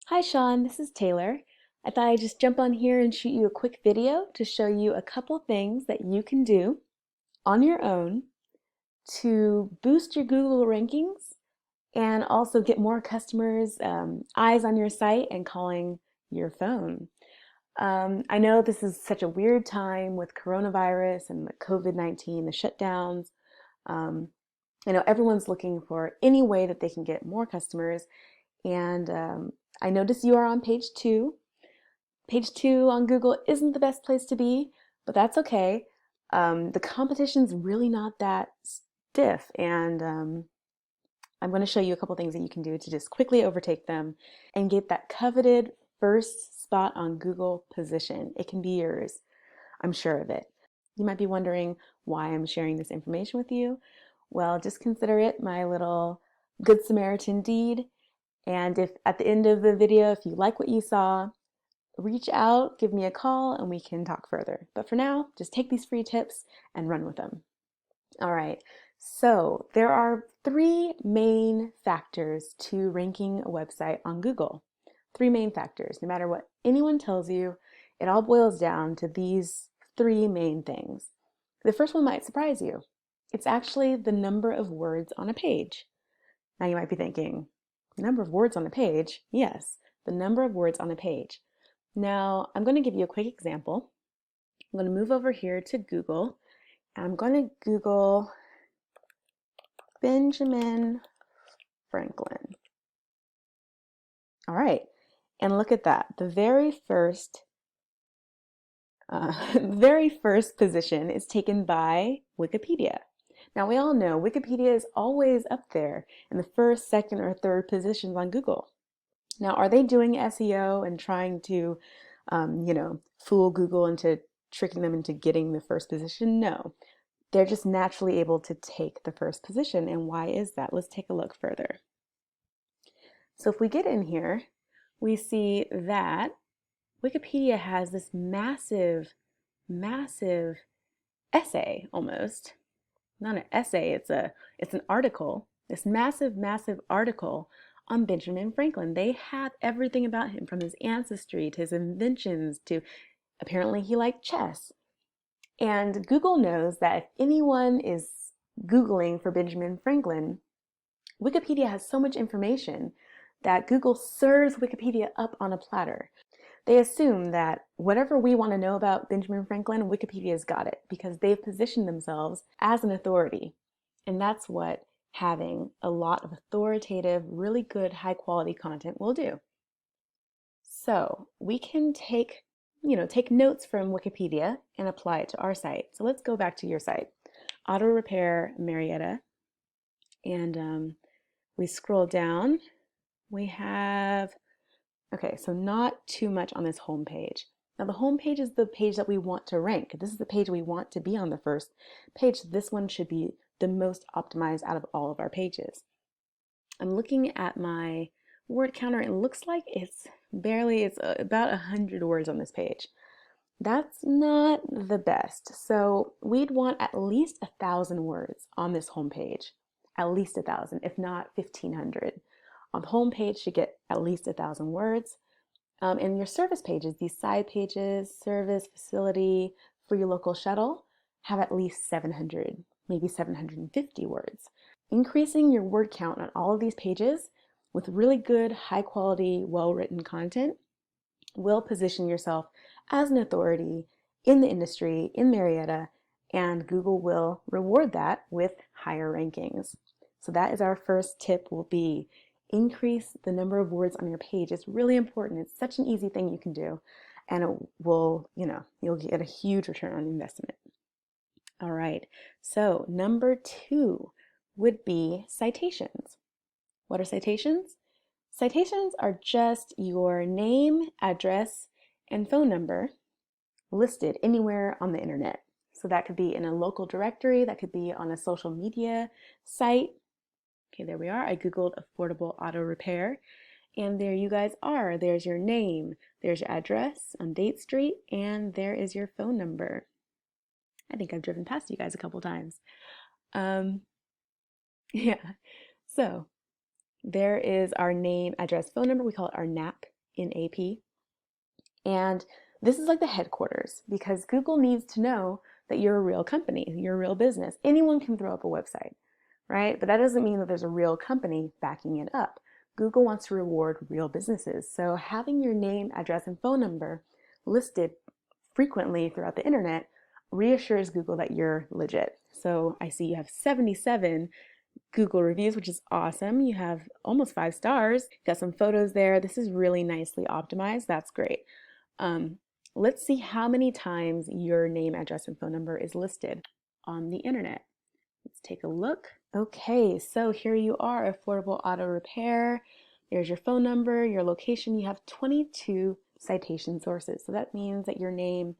Hi Sean, this is Taylor. I thought I'd just jump on here and shoot you a quick video to show you a couple things that you can do on your own to boost your Google rankings and also get more customers' eyes on your site and calling your phone. I know this is such a weird time with coronavirus and the COVID-19, the shutdowns. Um, I know everyone's looking for any way that they can get more customers, and I noticed you are on page two. Page two on Google isn't the best place to be, but that's okay. The competition's really not that stiff, and I'm going to show you a couple things that you can do to just quickly overtake them and get that coveted first spot on Google position. It can be yours. I'm sure of it. You might be wondering why I'm sharing this information with you. Well, just consider it my little Good Samaritan deed. And if at the end of the video, if you like what you saw, reach out, give me a call, and we can talk further. But for now, just take these free tips and run with them. All right, so there are three main factors to ranking a website on Google. Three main factors. No matter what anyone tells you, it all boils down to these three main things. The first one might surprise you. It's actually the number of words on a page. Now you might be thinking, number of words on a page? Yes, the number of words on a page. Now, I'm going to give you a quick example. I'm going to move over here to Google, and I'm going to Google Benjamin Franklin. All right, and look at that. The very first position is taken by Wikipedia. Now, we all know Wikipedia is always up there in the first, second, or third positions on Google. Now, are they doing SEO and trying to, fool Google into tricking them into getting the first position? No, they're just naturally able to take the first position. And why is that? Let's take a look further. So if we get in here, we see that Wikipedia has this massive, massive essay almost. Not an essay, it's an article. This massive, massive article on Benjamin Franklin. They have everything about him, from his ancestry to his inventions to apparently he liked chess. And Google knows that if anyone is Googling for Benjamin Franklin, Wikipedia has so much information that Google serves Wikipedia up on a platter. They assume that whatever we want to know about Benjamin Franklin, Wikipedia's got it because they've positioned themselves as an authority. And that's what having a lot of authoritative, really good, high quality content will do. So we can take notes from Wikipedia and apply it to our site. So let's go back to your site, Auto Repair Marietta, and we scroll down. We have, okay, so not too much on this home page. Now the home page is the page that we want to rank. This is the page we want to be on the first page. This one should be the most optimized out of all of our pages. I'm looking at my word counter. It looks like it's about 100 words on this page. That's not the best. So we'd want at least 1,000 words on this home page. At least 1,000, if not 1,500. On the home page should get at least 1,000 words. And your service pages, these side pages, service, facility, for your local shuttle, have at least 700, maybe 750 words. Increasing your word count on all of these pages with really good, high quality, well-written content will position yourself as an authority in the industry, in Marietta, and Google will reward that with higher rankings. So that is our first tip, will be increase the number of words on your page. It's really important. It's such an easy thing you can do, and it will, you'll get a huge return on investment. All right, so number two would be citations. What are citations? Citations are just your name, address, and phone number listed anywhere on the internet. So that could be in a local directory, that could be on a social media site. Okay, there we are. I Googled affordable auto repair, and there you guys are. There's your name, there's your address on Date Street, and there is your phone number. I think I've driven past you guys a couple times. Yeah, so there is our name, address, phone number. We call it our NAP in AP. And this is like the headquarters because Google needs to know that you're a real company, you're a real business. Anyone can throw up a website, right? But that doesn't mean that there's a real company backing it up. Google wants to reward real businesses. So having your name, address, and phone number listed frequently throughout the internet reassures Google that you're legit. So I see you have 77 Google reviews, which is awesome. You have almost 5 stars. Got some photos there. This is really nicely optimized. That's great. Let's see how many times your name, address, and phone number is listed on the internet. Let's take a look. Okay, so here you are, Affordable Auto Repair. There's your phone number, your location. You have 22 citation sources. So that means that your name,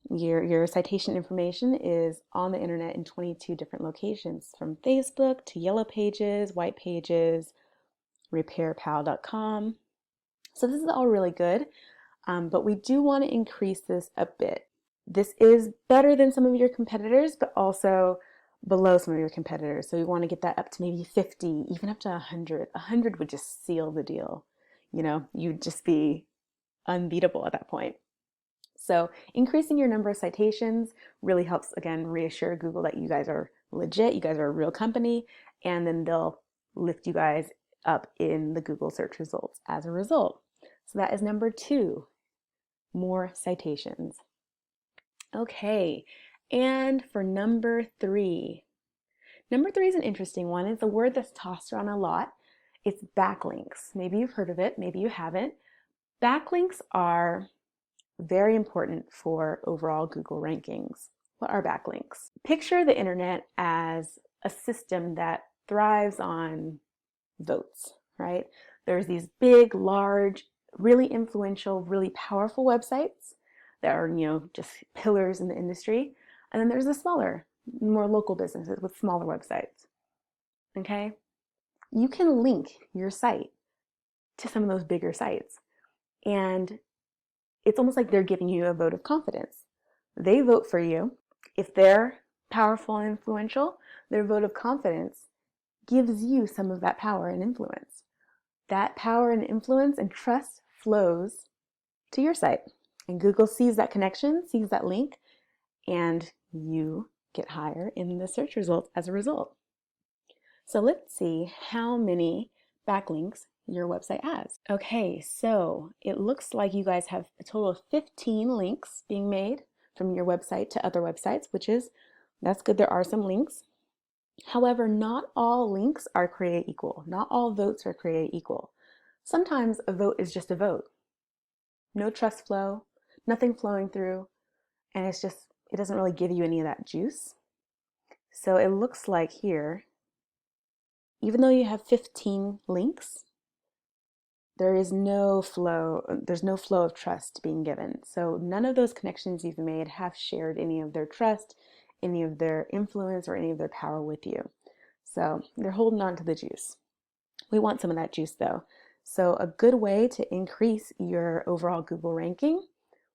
your citation information is on the internet in 22 different locations, from Facebook to Yellow Pages, White Pages, RepairPal.com. So this is all really good. But we do want to increase this a bit. This is better than some of your competitors, but also below some of your competitors. So we want to get that up to maybe 50, even up to 100. 100 would just seal the deal. You know, you'd just be unbeatable at that point. So increasing your number of citations really helps, again, reassure Google that you guys are legit, you guys are a real company, and then they'll lift you guys up in the Google search results as a result. So that is number 2. More citations. Okay, and for number 3. Number 3 is an interesting one. It's a word that's tossed around a lot. It's backlinks. Maybe you've heard of it, maybe you haven't. Backlinks are very important for overall Google rankings. What are backlinks? Picture the internet as a system that thrives on votes, right? There's these big, large, really influential, really powerful websites that are, just pillars in the industry. And then there's the smaller, more local businesses with smaller websites. Okay? You can link your site to some of those bigger sites. And it's almost like they're giving you a vote of confidence. They vote for you. If they're powerful and influential, their vote of confidence gives you some of that power and influence. That power and influence and trust flows to your site. And Google sees that connection, sees that link, and you get higher in the search results as a result. So let's see how many backlinks your website has. Okay, so it looks like you guys have a total of 15 links being made from your website to other websites, that's good. There are some links. However, not all links are created equal. Not all votes are created equal. Sometimes a vote is just a vote. No trust flow, nothing flowing through, and it doesn't really give you any of that juice. So it looks like here, even though you have 15 links, there's no flow of trust being given. So none of those connections you've made have shared any of their trust, any of their influence, or any of their power with you. So they're holding on to the juice. We want some of that juice though. So a good way to increase your overall Google ranking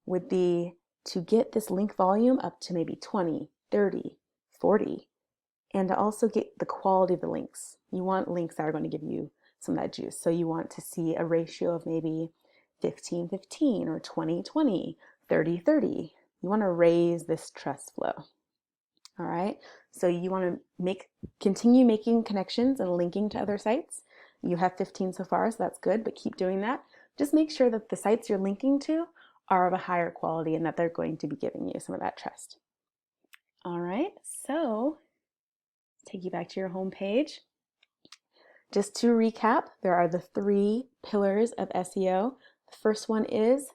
would be to get this link volume up to maybe 20, 30, 40, and to also get the quality of the links. You want links that are going to give you some of that juice. So you want to see a ratio of maybe 15-15 or 20-20, 30-30. You want to raise this trust flow. All right. So you want to continue making connections and linking to other sites. You have 15 so far, so that's good, but keep doing that. Just make sure that the sites you're linking to are of a higher quality and that they're going to be giving you some of that trust. All right, so take you back to your home page. Just to recap, there are the 3 pillars of SEO. The first one is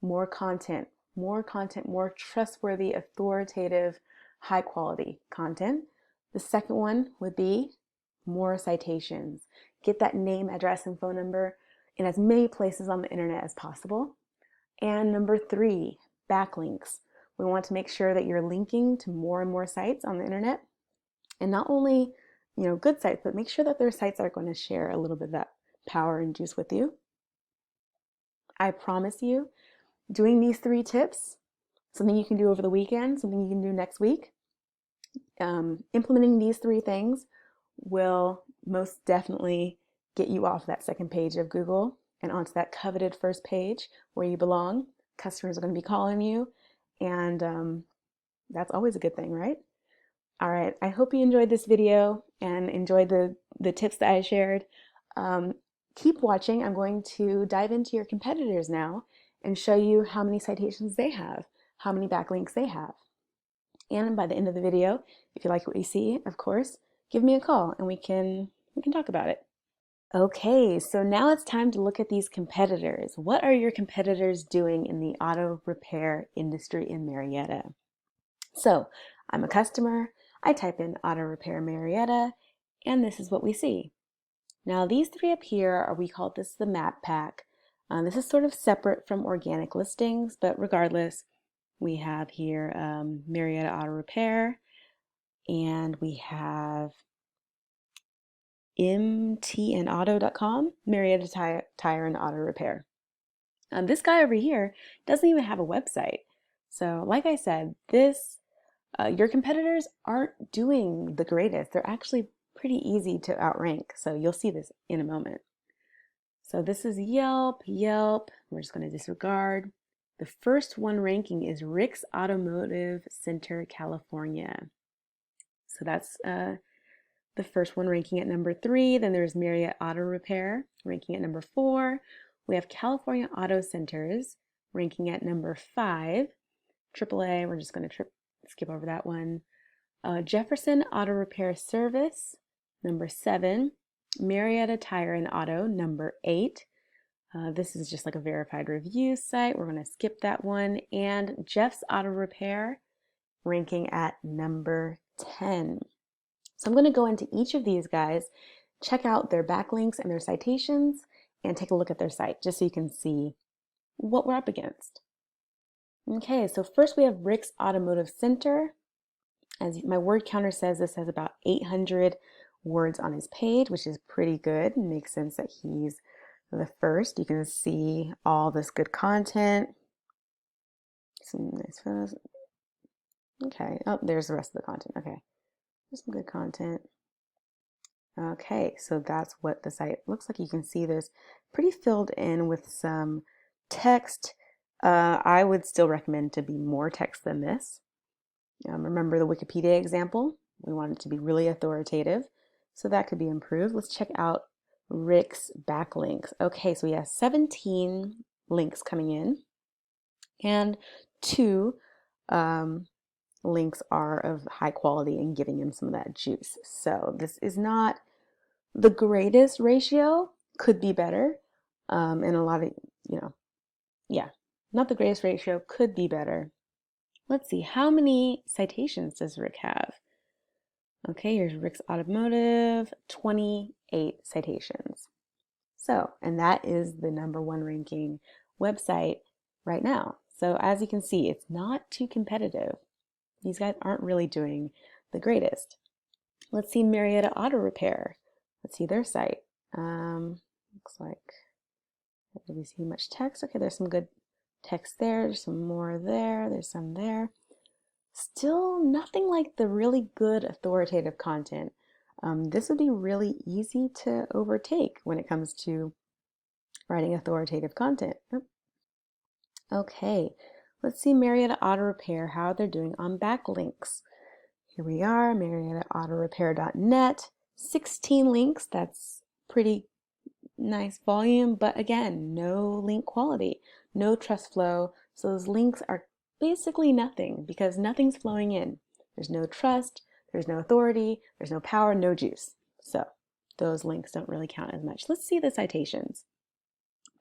more content, more trustworthy, authoritative, high quality content. The second one would be more citations. Get that name, address, and phone number in as many places on the internet as possible. And number 3, backlinks. We want to make sure that you're linking to more and more sites on the internet. And not only, good sites, but make sure that there are sites that are going to share a little bit of that power and juice with you. I promise you, doing these 3 tips, something you can do over the weekend, something you can do next week, implementing these 3 things will most definitely get you off that second page of Google and onto that coveted first page where you belong. Customers are going to be calling you, and that's always a good thing, right? All right, I hope you enjoyed this video and enjoyed the tips that I shared. Um, keep watching. I'm going to dive into your competitors now and show you how many citations they have, how many backlinks they have. And by the end of the video, if you like what you see, of course, give me a call and we can talk about it. Okay, so now it's time to look at these competitors. What are your competitors doing in the auto repair industry in Marietta? So I'm a customer, I type in auto repair Marietta, and this is what we see. Now these three up here, we call this the map pack. This is sort of separate from organic listings, but regardless, we have here Marietta Auto Repair, and we have mtnauto.com, Marietta Tire and Auto Repair. This guy over here doesn't even have a website. So like I said, your competitors aren't doing the greatest. They're actually pretty easy to outrank. So you'll see this in a moment. So this is Yelp. We're just going to disregard. The first one ranking is Rick's Automotive Center, California. So that's the first one ranking at number 3. Then there's Marietta Auto Repair ranking at number 4. We have California Auto Centers ranking at number 5. AAA, we're just going to skip over that one. Jefferson Auto Repair Service, number 7. Marietta Tire and Auto, number 8. This is just like a verified review site. We're going to skip that one. And Jeff's Auto Repair, ranking at number 10. So I'm going to go into each of these guys, check out their backlinks and their citations, and take a look at their site just so you can see what we're up against. Okay, so first we have Rick's Automotive Center. As my word counter says, this has about 800 words on his page, which is pretty good. It makes sense that he's the first. You can see all this good content. Some nice photos. Okay, oh, there's the rest of the content. Okay, there's some good content. Okay, so that's what the site looks like. You can see there's pretty filled in with some text. I would still recommend to be more text than this. Remember the Wikipedia example? We want it to be really authoritative, so that could be improved. Let's check out Rick's backlinks. Okay, so we have 17 links coming in, and 2 links are of high quality and giving him some of that juice. So this is not the greatest ratio, could be better, and a lot of, not the greatest ratio, could be better. Let's see, how many citations does Rick have? Okay, here's Rick's Automotive, 28 citations. So, and that is the number 1 ranking website right now. So as you can see, it's not too competitive. These guys aren't really doing the greatest. Let's see Marietta Auto Repair. Let's see their site. Looks like, do we see much text? Okay, there's some good text there. There's some more there. There's some there. Still nothing like the really good authoritative content. This would be really easy to overtake when it comes to writing authoritative content. Okay, let's see Marietta Auto Repair, how they're doing on backlinks. Here we are, MariettaAutoRepair.net, 16 links. That's pretty nice volume, but again, no link quality, no trust flow. So those links are basically nothing because nothing's flowing in. There's no trust, there's no authority, there's no power, no juice. So those links don't really count as much. Let's see the citations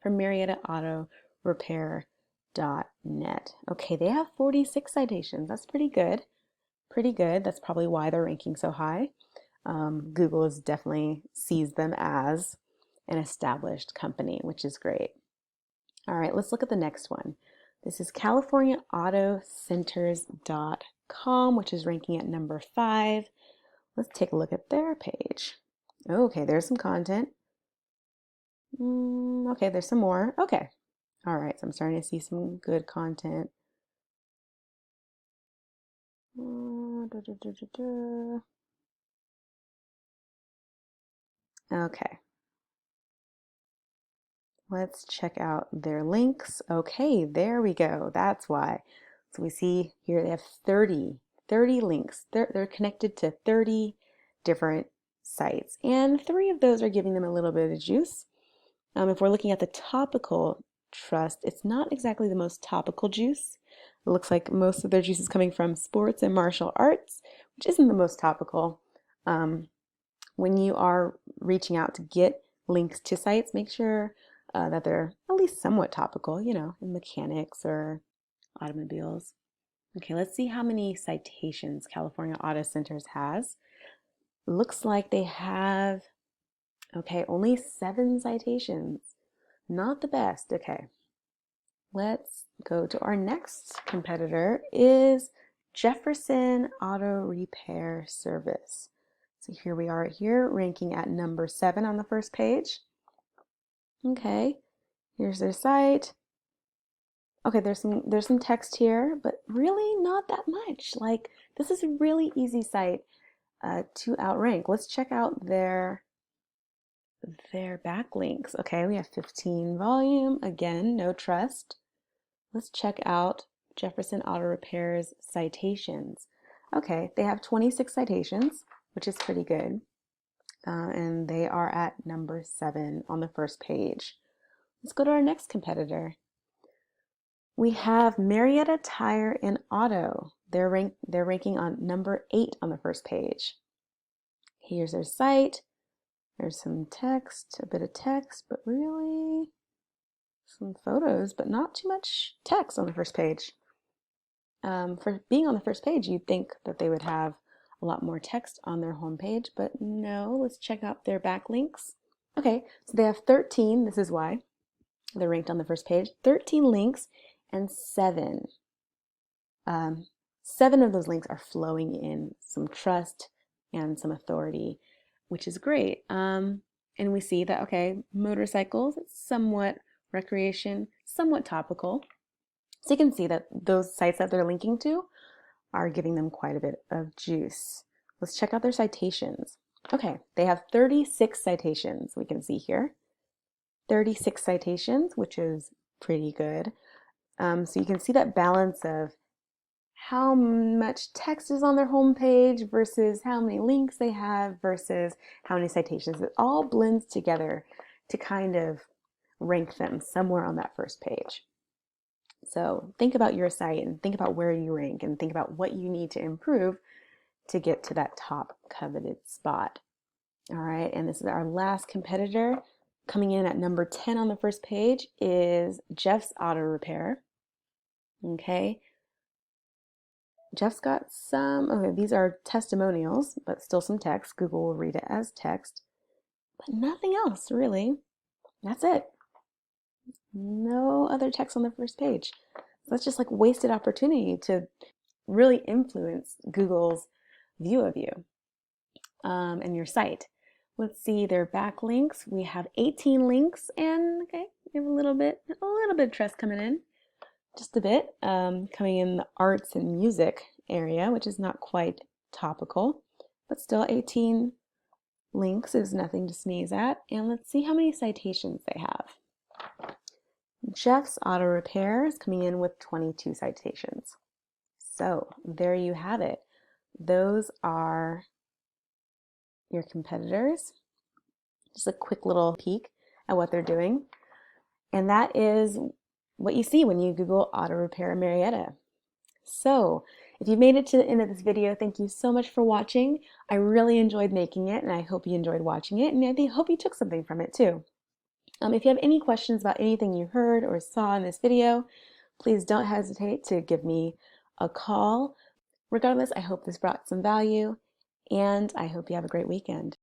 from MariettaAutoRepair.net. Okay, they have 46 citations. That's pretty good. Pretty good. That's probably why they're ranking so high. Google has definitely sees them as an established company, which is great. All right, let's look at the next one. This is CaliforniaAutoCenters.com, which is ranking at number 5. Let's take a look at their page. Okay, there's some content. Okay, there's some more. Okay. All right, so I'm starting to see some good content. Okay. Let's check out their links. Okay, there we go. That's why. So we see here they have 30 links. They're connected to 30 different sites, and 3 of those are giving them a little bit of juice. If we're looking at the topical trust, it's not exactly the most topical juice. It looks like most of their juice is coming from sports and martial arts, which isn't the most topical. When you are reaching out to get links to sites, make sure that they're at least somewhat topical, you know, in mechanics or automobiles. Okay, let's see how many citations California Auto Centers has. Looks like they have, okay, only 7 citations. Not the best. Okay, let's go to our next competitor is Jefferson Auto Repair Service. So here we are here, ranking at number 7 on the first page. Okay, here's their site. Okay, there's some text here, but really not that much. Like, this is a really easy site to outrank. Let's check out their backlinks. Okay, we have 15 volume. Again, no trust. Let's check out Jefferson Auto Repair's citations. Okay, they have 26 citations, which is pretty good. And they are at number 7 on the first page. Let's go to our next competitor. We have Marietta Tire and Auto. They're ranking on number 8 on the first page. Here's their site. There's some text, a bit of text, but really some photos, but not too much text on the first page. For being on the first page, you'd think that they would have a lot more text on their homepage, but no. Let's check out their backlinks. Okay, so they have 13. This is why they're ranked on the first page. 13 links, and 7 of those links are flowing in some trust and some authority, which is great. And we see that, okay, motorcycles, it's somewhat recreation, somewhat topical. So you can see that those sites that they're linking to are giving them quite a bit of juice. Let's check out their citations. Okay, they have 36 citations, we can see here. 36 citations, which is pretty good. So you can see that balance of how much text is on their homepage versus how many links they have versus how many citations. It all blends together to kind of rank them somewhere on that first page. So think about your site and think about where you rank and think about what you need to improve to get to that top coveted spot. All right, and this is our last competitor. Coming in at number 10 on the first page is Jeff's Auto Repair. Okay, Jeff's got some, okay, these are testimonials, but still some text. Google will read it as text, but nothing else really. That's it. No other text on the first page. So that's just like wasted opportunity to really influence Google's view of you and your site. Let's see their backlinks. We have 18 links, and okay, we have a little bit of trust coming in. Just a bit, coming in the arts and music area, which is not quite topical, but still 18 links is nothing to sneeze at. And let's see how many citations they have. Jeff's Auto Repair is coming in with 22 citations. So there you have it. Those are your competitors. Just a quick little peek at what they're doing. And that is what you see when you Google Auto Repair Marietta. So if you made it to the end of this video, thank you so much for watching. I really enjoyed making it, and I hope you enjoyed watching it, and I hope you took something from it too. If you have any questions about anything you heard or saw in this video, please don't hesitate to give me a call. Regardless, I hope this brought some value, and I hope you have a great weekend.